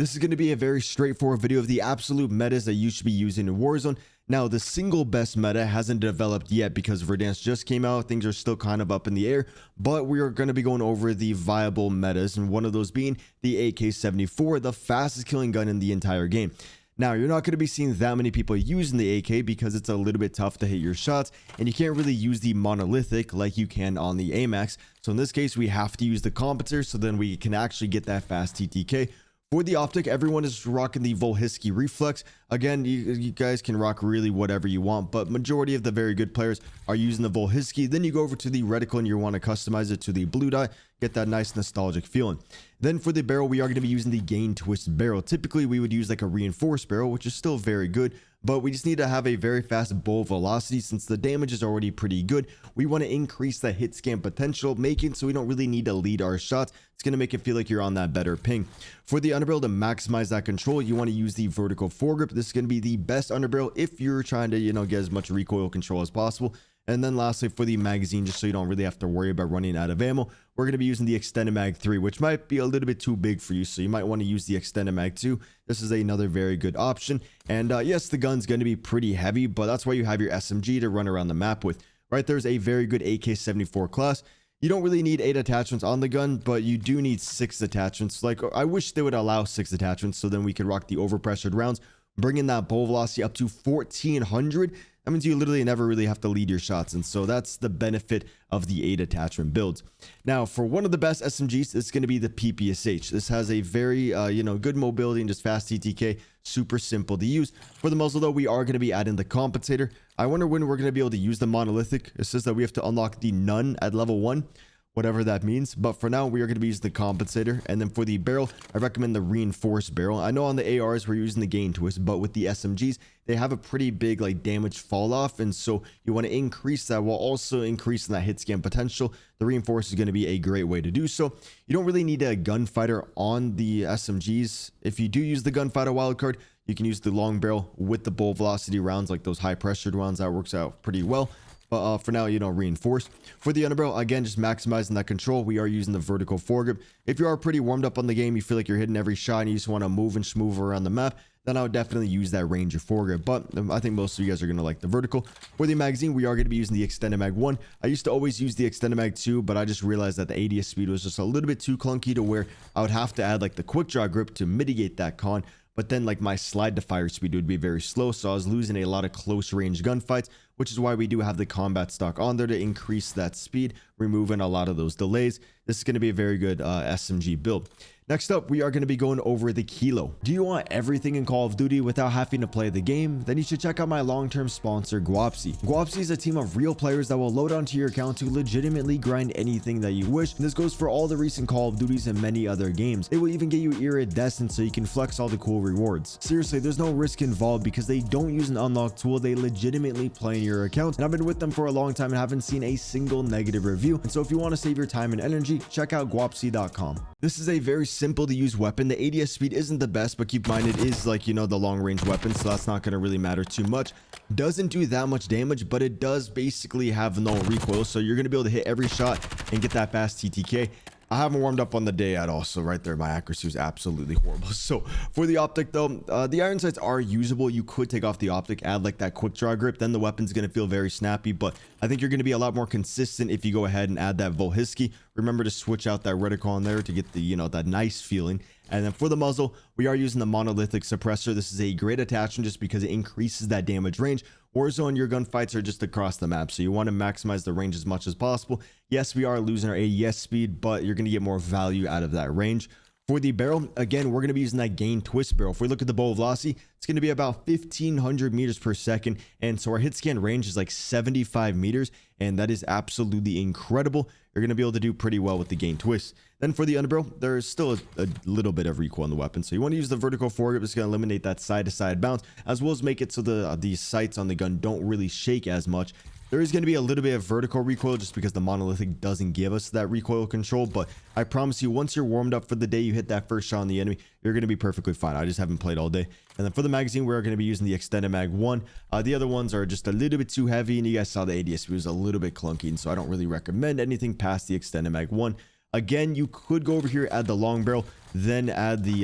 This is going to be a very straightforward video of the absolute metas that you should be using in Warzone. Now, the single best meta hasn't developed yet because Verdansk just came out. Things are still kind of up in the air, but we are going to be going over the viable metas, and one of those being the AK-74, the fastest killing gun in the entire game. Now, you're not going to be seeing that many people using the AK because it's a little bit tough to hit your shots, and you can't really use the monolithic like you can on the AMAX. So in this case, we have to use the compensator so then we can actually get that fast TTK. For the optic, everyone is rocking the Volhisky reflex. Again, you guys can rock really whatever you want, but majority of the very good players are using the Volhisky. Then you go over to the reticle and you want to customize it to the blue dot, get that nice nostalgic feeling. Then for the barrel, we are going to be using the gain twist barrel. Typically, we would use like a reinforced barrel, which is still very good, but we just need to have a very fast bolt velocity since the damage is already pretty good. We want to increase the hit scan potential, making so we don't really need to lead our shots. It's going to make it feel like you're on that better ping. For the underbarrel, to maximize that control, you want to use the vertical foregrip. This is going to be the best underbarrel if you're trying to, get as much recoil control as possible. And then lastly, for the magazine, just so you don't really have to worry about running out of ammo, we're going to be using the extended mag 3, which might be a little bit too big for you, so you might want to use the extended mag 2. This is another very good option. And yes, the gun's going to be pretty heavy, but that's why you have your SMG to run around the map with. Right, there's a very good AK-74 class. You don't really need 8 attachments on the gun, but you do need 6 attachments. Like, I wish they would allow 6 attachments so then we could rock the overpressured rounds, bringing that bolt velocity up to 1400. That means you literally never really have to lead your shots, and so that's the benefit of the 8 attachment builds. Now, for one of the best SMGs, it's going to be the PPSH. This has a very, good mobility and just fast TTK, super simple to use. For the muzzle, though, we are going to be adding the compensator. I wonder when we're going to be able to use the monolithic. It says that we have to unlock the none at level 1. Whatever that means, but for now we are going to be using the compensator. And then for the barrel, I recommend the reinforced barrel. I know on the ARs we're using the gain twist, but with the SMGs they have a pretty big damage fall off, and so you want to increase that while also increasing that hit scan potential. The reinforced is going to be a great way to do so. You don't really need a gunfighter on the SMGs. If you do use the gunfighter wildcard, you can use the long barrel with the bolt velocity rounds, like those high pressured rounds. That works out pretty well. But for now, reinforced. For the underbarrel, again, just maximizing that control. We are using the vertical foregrip. If you are pretty warmed up on the game, you feel like you're hitting every shot and you just want to move and schmoove around the map, then I would definitely use that Ranger foregrip. But I think most of you guys are going to like the vertical. For the magazine, we are going to be using the extended mag 1. I used to always use the extended mag 2, but I just realized that the ADS speed was just a little bit too clunky to where I would have to add the quick draw grip to mitigate that con. But then my slide to fire speed would be very slow, so I was losing a lot of close range gunfights, which is why we do have the combat stock on there to increase that speed, removing a lot of those delays. This is going to be a very good SMG build. Next up, we are going to be going over the kilo. Do you want everything in Call of Duty without having to play the game? Then you should check out my long-term sponsor, Guapsi. Guapsi is a team of real players that will load onto your account to legitimately grind anything that you wish. And this goes for all the recent Call of Duties and many other games. They will even get you iridescent so you can flex all the cool rewards. Seriously, there's no risk involved because they don't use an unlocked tool. They legitimately play in your account. And I've been with them for a long time and haven't seen a single negative review. And so if you want to save your time and energy, check out guapsi.com. This is a very simple to use weapon. The ADS speed isn't the best, but keep in mind it is the long range weapon, so that's not going to really matter too much. Doesn't do that much damage, but it does basically have no recoil, so you're going to be able to hit every shot and get that fast TTK. I haven't warmed up on the day at all, so right there, my accuracy was absolutely horrible. So for the optic though, the iron sights are usable. You could take off the optic, add that quick draw grip, then the weapon's going to feel very snappy, but I think you're going to be a lot more consistent if you go ahead and add that Volhisky. Remember to switch out that reticle on there to get the, that nice feeling. And then for the muzzle, we are using the monolithic suppressor. This is a great attachment just because it increases that damage range. Warzone, your gunfights are just across the map, so you want to maximize the range as much as possible. Yes, we are losing our ADS speed, but you're going to get more value out of that range. For the barrel, again, we're going to be using that gain twist barrel. If we look at the bolt velocity, it's going to be about 1500 meters per second. And so our hit scan range is 75 meters. And that is absolutely incredible. You're going to be able to do pretty well with the gain twist. Then for the underbarrel, there is still a little bit of recoil in the weapon. So you want to use the vertical foregrip. It's going to eliminate that side to side bounce, as well as make it so the sights on the gun don't really shake as much. There is going to be a little bit of vertical recoil just because the monolithic doesn't give us that recoil control, but I promise you, once you're warmed up for the day, you hit that first shot on the enemy, you're going to be perfectly fine. I just haven't played all day. And then for the magazine, we're going to be using the extended mag 1. The other ones are just a little bit too heavy, and you guys saw the ADS was a little bit clunky, and so I don't really recommend anything past the extended mag 1. Again, you could go over here, add the long barrel. then add the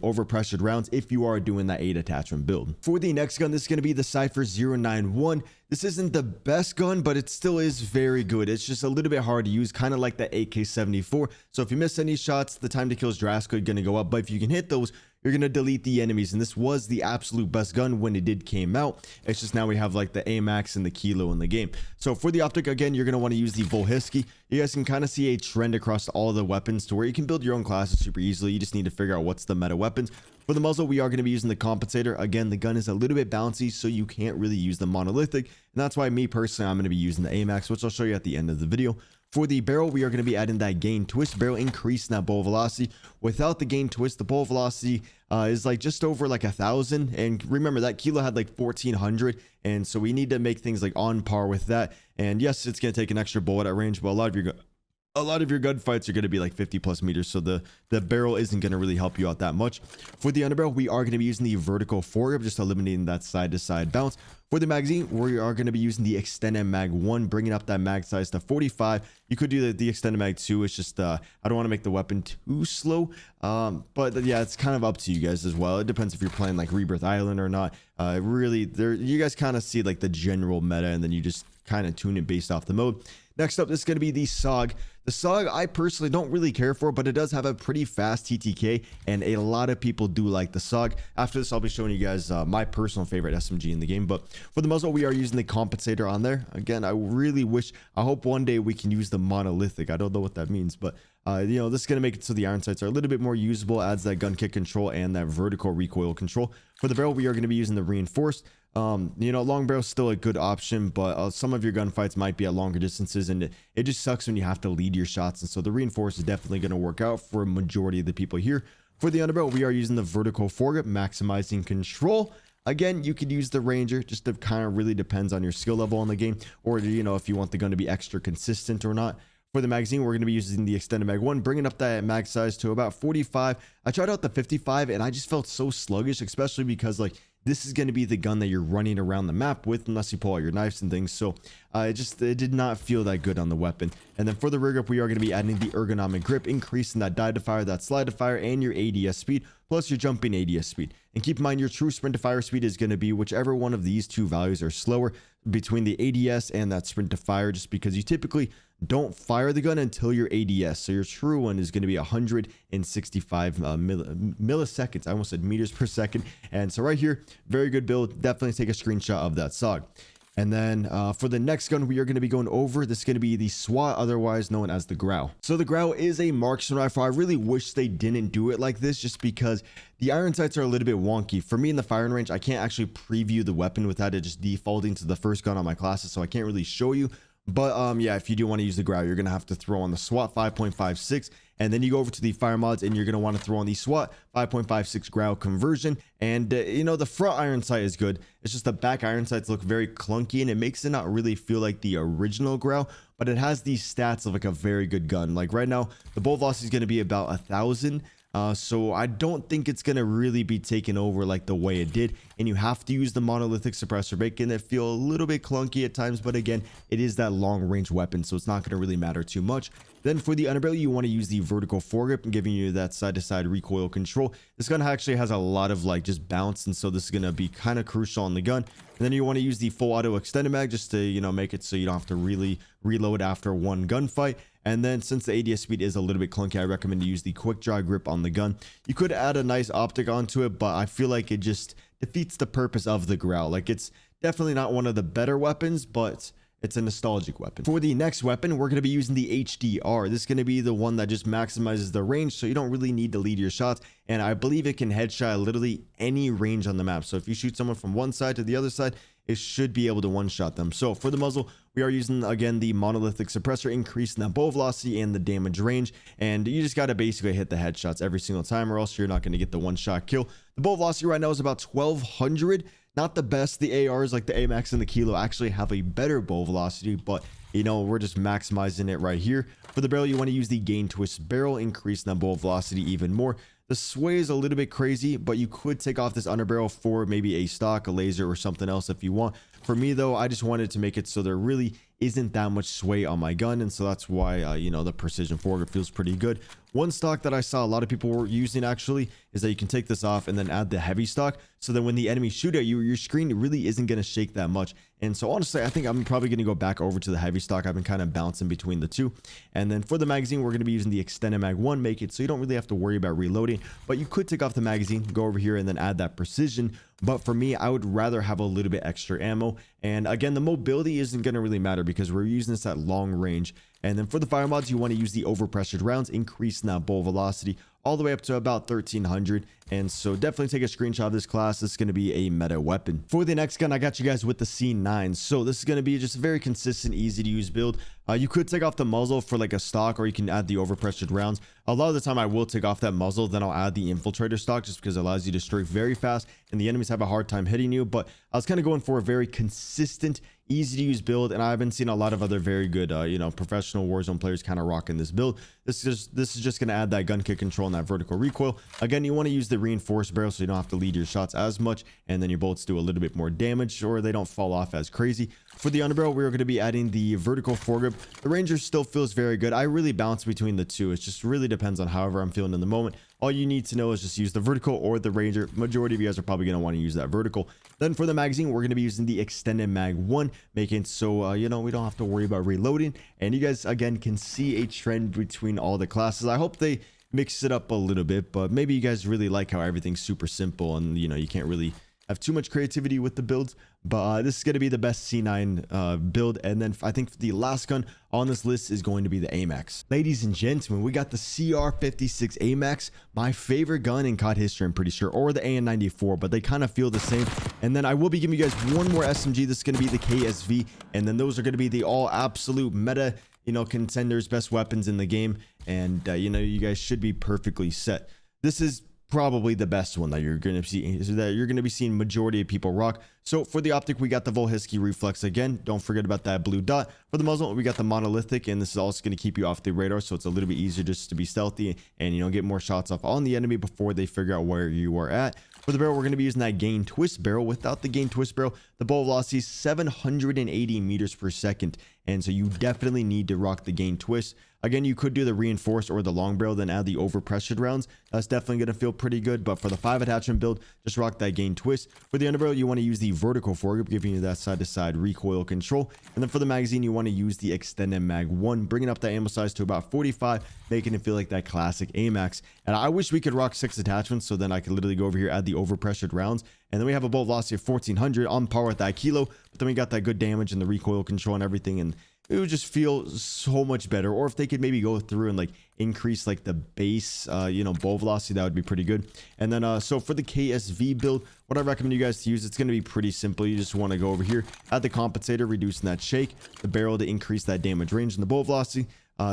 overpressured rounds if you are doing that 8 attachment build. For the next gun, this is going to be the Cypher 091. This isn't the best gun, but it still is very good. It's just a little bit hard to use, kind of like the AK-74. So if you miss any shots, the time to kill is drastically going to go up. But if you can hit those, you're going to delete the enemies. And this was the absolute best gun when it did came out. It's just now we have like the AMAX and the Kilo in the game. So for the optic, again, you're going to want to use the Volhisky. You guys can kind of see a trend across all the weapons to where you can build your own classes super easily. You just need to figure out what's the meta weapons. For the muzzle, we are going to be using the compensator. Again, the gun is a little bit bouncy, so you can't really use the monolithic. And that's why me personally, I'm going to be using the AMAX, which I'll show you at the end of the video. For the barrel, we are going to be adding that gain twist barrel, increasing that bolt velocity. Without the gain twist, the bolt velocity is like just over like 1,000. And remember, that Kilo had like 1,400. And so we need to make things like on par with that. And yes, it's going to take an extra bullet at range, but a lot of your gunfights are going to be like 50 plus meters, so the barrel isn't going to really help you out that much. For the underbarrel, we are going to be using the vertical foregrip, just eliminating that side to side bounce. For the magazine, we are going to be using the extended mag 1, bringing up that mag size to 45. You could do the extended mag 2. It's just I don't want to make the weapon too slow, but yeah, it's kind of up to you guys as well. It depends if you're playing like Rebirth Island or not. Really, you guys kind of see like the general meta, and then you just kind of tune it based off the mode. Next up, this is going to be the SOG. The SOG, I personally don't really care for, but it does have a pretty fast TTK, and a lot of people do like the SOG. After this, I'll be showing you guys my personal favorite SMG in the game. But for the muzzle, we are using the compensator on there. Again, I hope one day we can use the monolithic. I don't know what that means, but you know, this is going to make it so the iron sights are a little bit more usable, adds that gun kick control and that vertical recoil control. For the barrel, we are going to be using the reinforced. You know, long barrel is still a good option, but some of your gunfights might be at longer distances, and it just sucks when you have to lead your shots. And so the reinforced is definitely going to work out for a majority of the people here. For the underbarrel, we are using the vertical foregrip, maximizing control. Again, you could use the Ranger, just it kind of really depends on your skill level on the game, or you know, if you want the gun to be extra consistent or not. For the magazine, we're going to be using the extended mag 1, bringing up that mag size to about 45. I tried out the 55, and I just felt so sluggish, especially because like this is going to be the gun that you're running around the map with, unless you pull out your knives and things. So it did not feel that good on the weapon. And then for the rear grip, we are going to be adding the ergonomic grip, increasing that dive to fire, that slide to fire, and your ADS speed, plus your jumping ADS speed. And keep in mind, your true sprint to fire speed is going to be whichever one of these two values are slower between the ADS and that sprint to fire, just because you typically don't fire the gun until your ADS. So your true one is going to be 165 milliseconds. I almost said meters per second. And so right here, very good build. Definitely take a screenshot of that SOG. And then for the next gun we are going to be going over, this is going to be the SWAT, otherwise known as the Growl. So the Growl is a marksman rifle. I really wish they didn't do it like this, just because the iron sights are a little bit wonky. For me in the firing range, I can't actually preview the weapon without it just defaulting to the first gun on my classes, so I can't really show you. But yeah, if you do want to use the Growl, you're going to have to throw on the SWAT 5.56, and then you go over to the fire mods and you're going to want to throw on the SWAT 5.56 Growl conversion. And you know, the front iron sight is good. It's just the back iron sights look very clunky, and it makes it not really feel like the original Growl, but it has these stats of like a very good gun. Like right now, the bolt velocity is going to be about 1,000. So I don't think it's going to really be taken over like the way it did, and you have to use the monolithic suppressor, making it feel a little bit clunky at times, but again, it is that long range weapon, so it's not going to really matter too much. Then for the underbarrel, you want to use the vertical foregrip and giving you that side to side recoil control. This gun actually has a lot of like just bounce, and so this is going to be kind of crucial on the gun. And then you want to use the full auto extended mag just to, you know, make it so you don't have to really reload after one gunfight. And then since the ADS speed is a little bit clunky, I recommend to use the quick draw grip on the gun. You could add a nice optic onto it, but I feel like it just defeats the purpose of the Growl. Like, it's definitely not one of the better weapons, but it's a nostalgic weapon. For the next weapon, we're going to be using the HDR. This is going to be the one that just maximizes the range, so you don't really need to lead your shots. And I believe it can headshot literally any range on the map. So if you shoot someone from one side to the other side, it should be able to one-shot them. So for the muzzle, we are using, again, the monolithic suppressor, increasing that bolt velocity and the damage range. And you just got to basically hit the headshots every single time, or else you're not going to get the one-shot kill. The bolt velocity right now is about 1,200. Not the best. The ARs like the AMAX and the Kilo actually have a better bolt velocity, but you know, we're just maximizing it right here. For the barrel, you want to use the gain twist barrel, increasing that bolt velocity even more. The sway is a little bit crazy, but you could take off this underbarrel for maybe a stock, a laser, or something else if you want. For me though, I just wanted to make it so there really isn't that much sway on my gun, and so that's why you know, the precision foregrip feels pretty good. One stock that I saw a lot of people were using actually is that you can take this off and then add the heavy stock, so that when the enemy shoot at you, your screen really isn't going to shake that much. And so honestly, I think I'm probably going to go back over to the heavy stock. I've been kind of bouncing between the two. And then for the magazine, we're going to be using the extended mag 1, make it so you don't really have to worry about reloading, but you could take off the magazine, go over here and then add that precision. But for me, I would rather have a little bit extra ammo. And again, the mobility isn't going to really matter because we're using this at long range. And then for the fire mods, you want to use the overpressured rounds, increasing that bolt velocity all the way up to about 1300. And so definitely take a screenshot of this class. This is going to be a meta weapon. For the next gun, I got you guys with the C9. So this is going to be just a very consistent, easy to use build. You could take off the muzzle for like a stock, or you can add the overpressured rounds. A lot of the time I will take off that muzzle, then I'll add the infiltrator stock just because it allows you to strafe very fast and the enemies have a hard time hitting you. But I was kind of going for a very consistent, easy to use build, and I've been seeing a lot of other very good professional Warzone players kind of rocking this build. This is just going to add that gun kick control and that vertical recoil. Again, you want to use the reinforced barrel so you don't have to lead your shots as much, and then your bullets do a little bit more damage or they don't fall off as crazy. For the underbarrel, we're going to be adding the vertical foregrip. The Ranger still feels very good. I really bounce between the two. It just really depends on however I'm feeling in the moment. All you need to know is just use the vertical or the Ranger. Majority of you guys are probably going to want to use that vertical. Then for the magazine, we're going to be using the extended mag 1, making it so we don't have to worry about reloading. And you guys again can see a trend between all the classes. I hope they mix it up a little bit, but maybe you guys really like how everything's super simple and you can't really have too much creativity with the builds. But this is going to be the best C9 build. And then I think the last gun on this list is going to be the AMAX. Ladies and gentlemen, we got the CR56 AMAX, my favorite gun in COD history, I'm pretty sure, or the AN94, but they kind of feel the same. And then I will be giving you guys one more SMG. This is going to be the KSV, and then those are going to be the all absolute meta contenders, best weapons in the game. And you guys should be perfectly set. This is probably the best one that you're going to see, is that you're going to be seeing majority of people rock. So for the optic, we got the Volhisky reflex again. Don't forget about that blue dot. For the muzzle, we got the monolithic, and this is also going to keep you off the radar, so it's a little bit easier just to be stealthy and get more shots off on the enemy before they figure out where you are at. For the barrel, we're going to be using that gain twist barrel. Without the gain twist barrel, the bolt velocity is 780 meters per second, and so you definitely need to rock the gain twist. Again, you could do the reinforced or the long barrel, then add the overpressured rounds. That's definitely going to feel pretty good. But for the 5 attachment build, just rock that gain twist. For the underbarrel, you want to use the vertical foregrip, giving you that side-to-side recoil control. And then for the magazine, you want to use the extended mag 1, bringing up the ammo size to about 45, making it feel like that classic AMAX. And I wish we could rock 6 attachments, so then I could literally go over here, add the overpressured rounds. And then we have a bolt velocity of 1400 on par with that kilo. But then we got that good damage and the recoil control and everything, and it would just feel so much better. Or if they could maybe go through and like increase like the base bolt velocity, that would be pretty good. And then so for the KSV build, what I recommend you guys to use, it's going to be pretty simple. You just want to go over here, add the compensator, reducing that shake, the barrel to increase that damage range, and the bolt velocity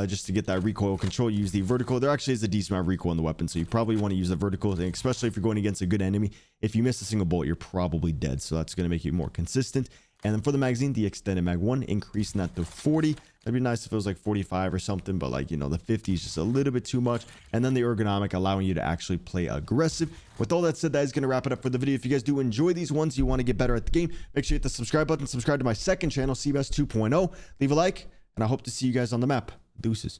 just to get that recoil control. Use the vertical. There actually is a decent amount of recoil in the weapon, so you probably want to use the vertical, especially if you're going against a good enemy. If you miss a single bullet, you're probably dead, so that's going to make you more consistent. And then for the magazine, the extended mag 1, increasing that to 40. That'd be nice if it was like 45 or something, but like, the 50 is just a little bit too much. And then the ergonomic, allowing you to actually play aggressive. With all that said, that is going to wrap it up for the video. If you guys do enjoy these ones, you want to get better at the game, make sure you hit the subscribe button, subscribe to my second channel, CBS 2.0. Leave a like, and I hope to see you guys on the map. Deuces.